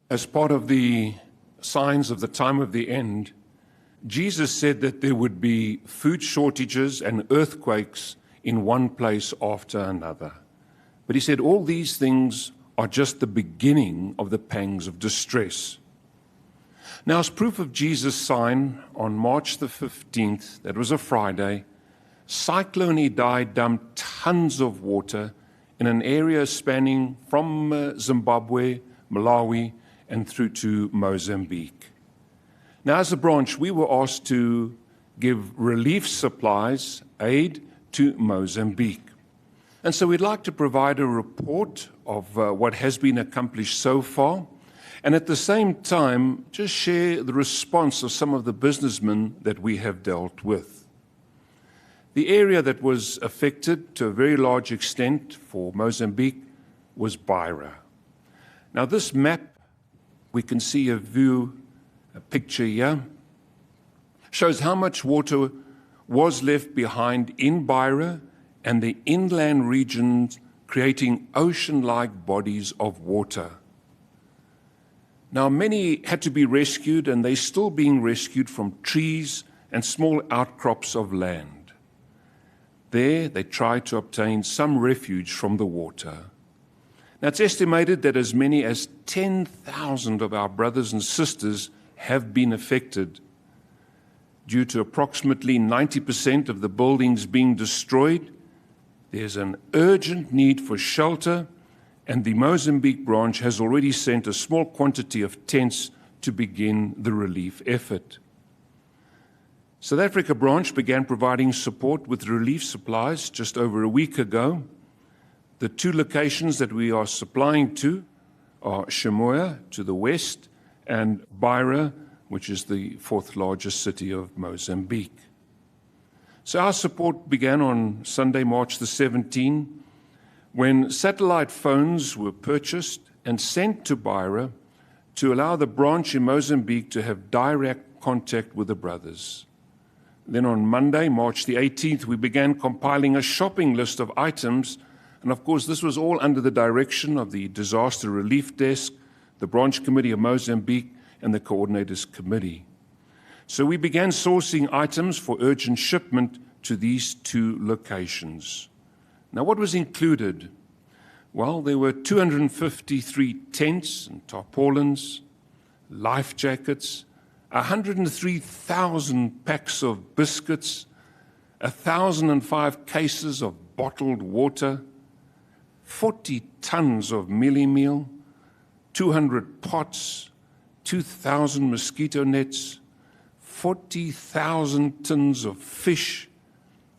As part of the signs of the time of the end, Jesus said that there would be food shortages and earthquakes in one place after another. But he said all these things are just the beginning of the pangs of distress. Now, as proof of Jesus' sign, on March the 15th, that was a Friday, Cyclone Idai dumped tons of water in an area spanning from Zimbabwe, Malawi, and through to Mozambique. Now, as a branch, we were asked to give relief supplies, aid to Mozambique. And so we'd like to provide a report of what has been accomplished so far, and at the same time, just share the response of some of the businessmen that we have dealt with. The area that was affected to a very large extent for Mozambique was Beira. Now, this map, we can see a picture here, shows how much water was left behind in Beira and the inland regions, creating ocean-like bodies of water. Now, many had to be rescued, and they're still being rescued from trees and small outcrops of land. There, they tried to obtain some refuge from the water. Now, it's estimated that as many as 10,000 of our brothers and sisters have been affected due to approximately 90% of the buildings being destroyed. There's an urgent need for shelter, and the Mozambique branch has already sent a small quantity of tents to begin the relief effort. South Africa branch began providing support with relief supplies just over a week ago. The two locations that we are supplying to are Chimoio to the west and Beira, which is the fourth largest city of Mozambique. So our support began on Sunday, March the 17th, when satellite phones were purchased and sent to Beira to allow the branch in Mozambique to have direct contact with the brothers. Then on Monday, March the 18th, we began compiling a shopping list of items. And of course, this was all under the direction of the Disaster Relief Desk, the Branch Committee of Mozambique, and the Coordinators Committee. So we began sourcing items for urgent shipment to these two locations. Now, what was included? Well, there were 253 tents and tarpaulins, life jackets, 103,000 packs of biscuits, 1,005 cases of bottled water, 40 tons of mealie meal, 200 pots, 2,000 mosquito nets, 40,000 tons of fish,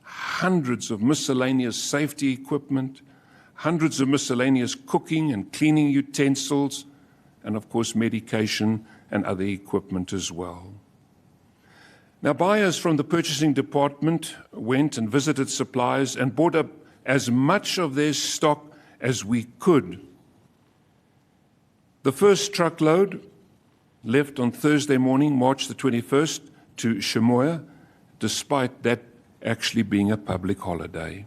hundreds of miscellaneous safety equipment, hundreds of miscellaneous cooking and cleaning utensils, and of course medication and other equipment as well. Now, buyers from the purchasing department went and visited suppliers and bought up as much of their stock as we could. The first truckload left on Thursday morning, March the 21st, to Chimoio, despite that actually being a public holiday.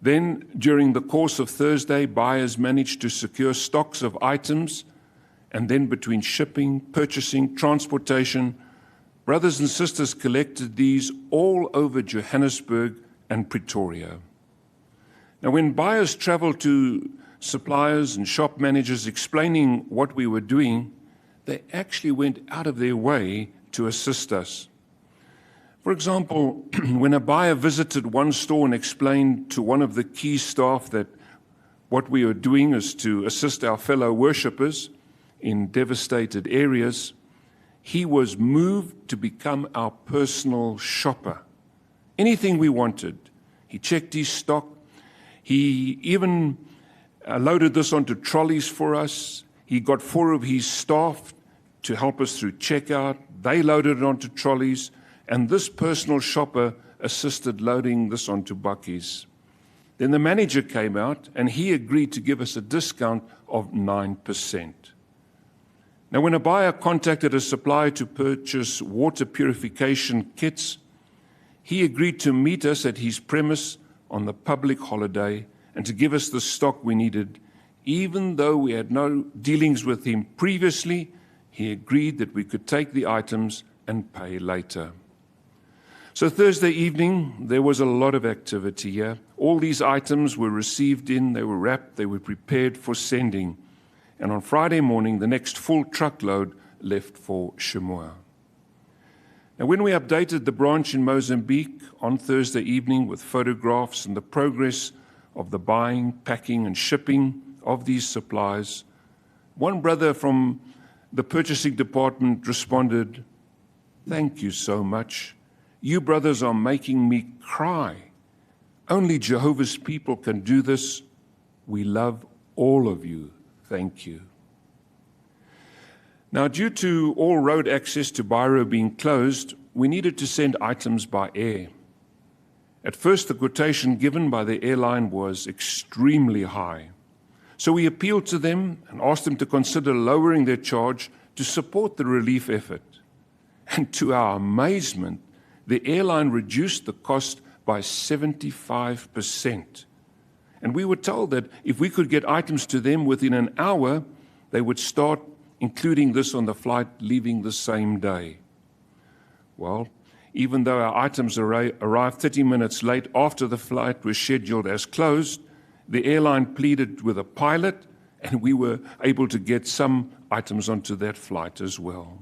Then, during the course of Thursday, buyers managed to secure stocks of items, and then between shipping, purchasing, transportation, brothers and sisters collected these all over Johannesburg and Pretoria. Now, when buyers traveled to suppliers and shop managers explaining what we were doing, they actually went out of their way to assist us. For example, when a buyer visited one store and explained to one of the key staff that what we are doing is to assist our fellow worshippers in devastated areas, he was moved to become our personal shopper. Anything we wanted, he checked his stock. He even loaded this onto trolleys for us. He got 4 of his staff to help us through checkout. They loaded it onto trolleys, and this personal shopper assisted loading this onto bakkies. Then the manager came out, and he agreed to give us a discount of 9%. Now, when a buyer contacted a supplier to purchase water purification kits, he agreed to meet us at his premise on the public holiday and to give us the stock we needed Even though we had no dealings with him previously, he agreed that we could take the items and pay later. So Thursday evening, there was a lot of activity here. All these items were received in, they were wrapped, they were prepared for sending. And on Friday morning, the next full truckload left for Shimoa. Now, when we updated the branch in Mozambique on Thursday evening with photographs and the progress of the buying, packing, and shipping of these supplies, one brother from the purchasing department responded, "Thank you so much. You brothers are making me cry. Only Jehovah's people can do this. We love all of you. Thank you." Now, due to all road access to Bairo being closed, we needed to send items by air. At first, the quotation given by the airline was extremely high. So we appealed to them and asked them to consider lowering their charge to support the relief effort. And to our amazement, the airline reduced the cost by 75%. And we were told that if we could get items to them within an hour, they would start including this on the flight leaving the same day. Well, even though our items arrived 30 minutes late after the flight was scheduled as closed, the airline pleaded with a pilot, and we were able to get some items onto that flight as well.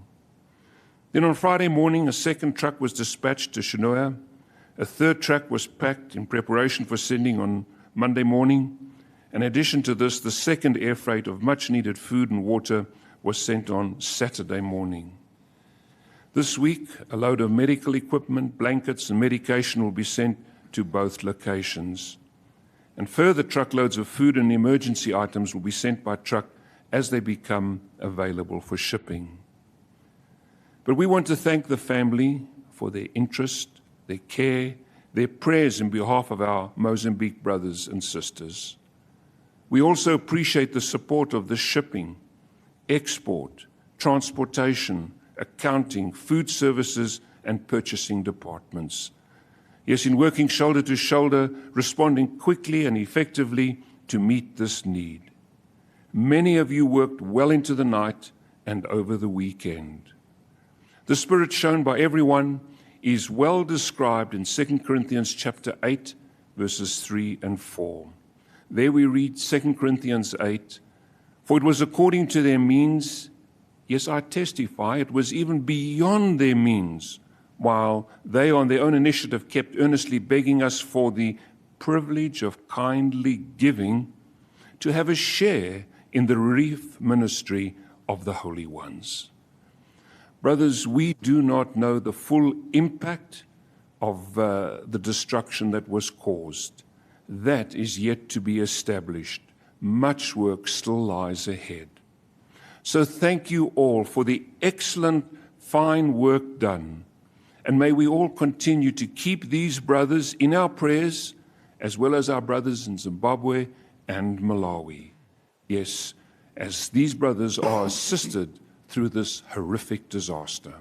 Then on Friday morning, a second truck was dispatched to Shinoa. A third truck was packed in preparation for sending on Monday morning. In addition to this, the second air freight of much-needed food and water was sent on Saturday morning. This week, a load of medical equipment, blankets, and medication will be sent to both locations. And further truckloads of food and emergency items will be sent by truck as they become available for shipping. But we want to thank the family for their interest, their care, their prayers in behalf of our Mozambique brothers and sisters. We also appreciate the support of the shipping, export, transportation, accounting, food services, and purchasing departments. Yes, in working shoulder to shoulder, responding quickly and effectively to meet this need. Many of you worked well into the night and over the weekend. The spirit shown by everyone is well described in 2 Corinthians chapter 8, verses 3 and 4. There we read 2 Corinthians 8, "For it was according to their means, yes, I testify, it was even beyond their means, while they on their own initiative kept earnestly begging us for the privilege of kindly giving, to have a share in the relief ministry of the holy ones." Brothers, we do not know the full impact of the destruction that was caused. That is yet to be established. Much work still lies ahead. So thank you all for the excellent, fine work done. And may we all continue to keep these brothers in our prayers, as well as our brothers in Zimbabwe and Malawi. Yes, as these brothers are assisted through this horrific disaster.